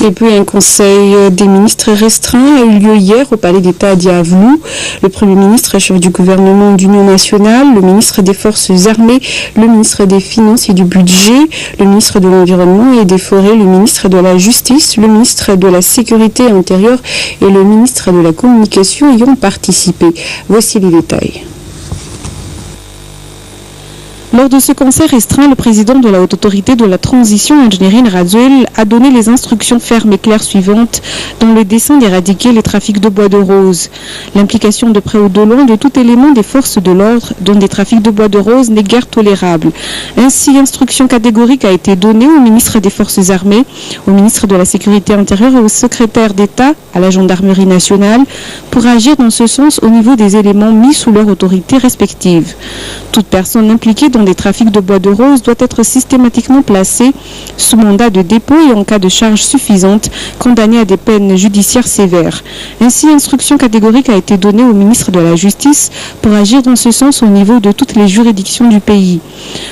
Et puis un conseil des ministres restreint a eu lieu hier au Palais d'État à Diavelou. Le Premier ministre, chef du gouvernement d'Union nationale, le ministre des Forces armées, le ministre des Finances et du Budget, le ministre de l'Environnement et des Forêts, le ministre de la Justice, le ministre de la Sécurité intérieure et le ministre de la Communication y ont participé. Voici les détails. Lors de ce conseil restreint, le président de la Haute Autorité de la Transition, Engineering Razuel, a donné les instructions fermes et claires suivantes dans le dessein d'éradiquer les trafics de bois de rose. L'implication de près ou de loin de tout élément des forces de l'ordre dont des trafics de bois de rose n'est guère tolérable. Ainsi, instruction catégorique a été donnée au ministre des Forces armées, au ministre de la Sécurité intérieure et au secrétaire d'État à la Gendarmerie nationale pour agir dans ce sens au niveau des éléments mis sous leur autorité respective. Toute personne impliquée dans des trafics de bois de rose doit être systématiquement placée sous mandat de dépôt et en cas de charge suffisante, condamnée à des peines judiciaires sévères. Ainsi, instruction catégorique a été donnée au ministre de la Justice pour agir dans ce sens au niveau de toutes les juridictions du pays.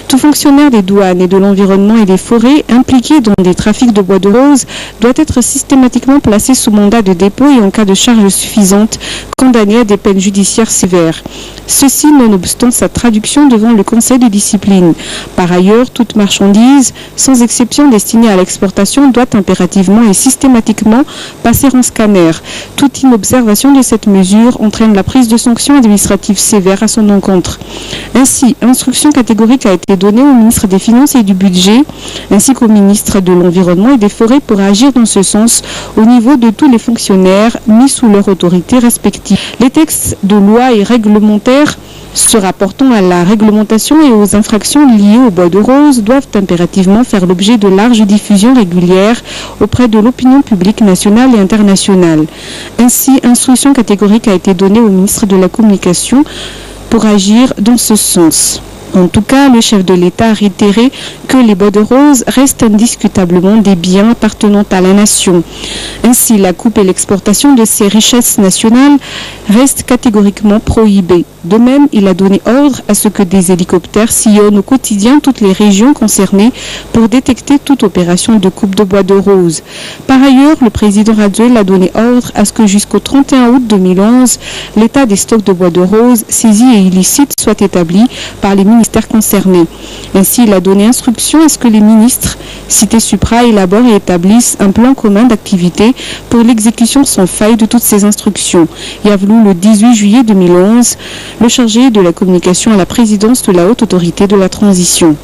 Tout fonctionnaire des douanes et de l'environnement et des forêts impliqué dans des trafics de bois de rose doit être systématiquement placé sous mandat de dépôt et en cas de charge suffisante, condamné à des peines judiciaires sévères. Ceci nonobstant sa traduction devant le Conseil de discipline. Par ailleurs, toute marchandise, sans exception destinée à l'exportation, doit impérativement et systématiquement passer en scanner. Toute inobservation de cette mesure entraîne la prise de sanctions administratives sévères à son encontre. Ainsi, instruction catégorique a été donnée au ministre des Finances et du Budget, ainsi qu'au ministre de l'Environnement et des Forêts pour agir dans ce sens au niveau de tous les fonctionnaires mis sous leur autorité respective. Les textes de loi et réglementaires se rapportant à la réglementation et aux infractions liées au bois de rose doivent impérativement faire l'objet de larges diffusions régulières auprès de l'opinion publique nationale et internationale. Ainsi, instruction catégorique a été donnée au ministre de la Communication pour agir dans ce sens. En tout cas, le chef de l'État a réitéré que les bois de rose restent indiscutablement des biens appartenant à la nation. Ainsi, la coupe et l'exportation de ces richesses nationales restent catégoriquement prohibées. De même, il a donné ordre à ce que des hélicoptères sillonnent au quotidien toutes les régions concernées pour détecter toute opération de coupe de bois de rose. Par ailleurs, le président Razuel a donné ordre à ce que jusqu'au 31 août 2011, l'état des stocks de bois de rose saisis et illicites soit établi par les ministères concernés. Ainsi, il a donné instruction à ce que les ministres cités supra élaborent et établissent un plan commun d'activité pour l'exécution sans faille de toutes ces instructions. Diavelou, le 18 juillet 2011, le chargé de la communication à la présidence de la Haute Autorité de la Transition.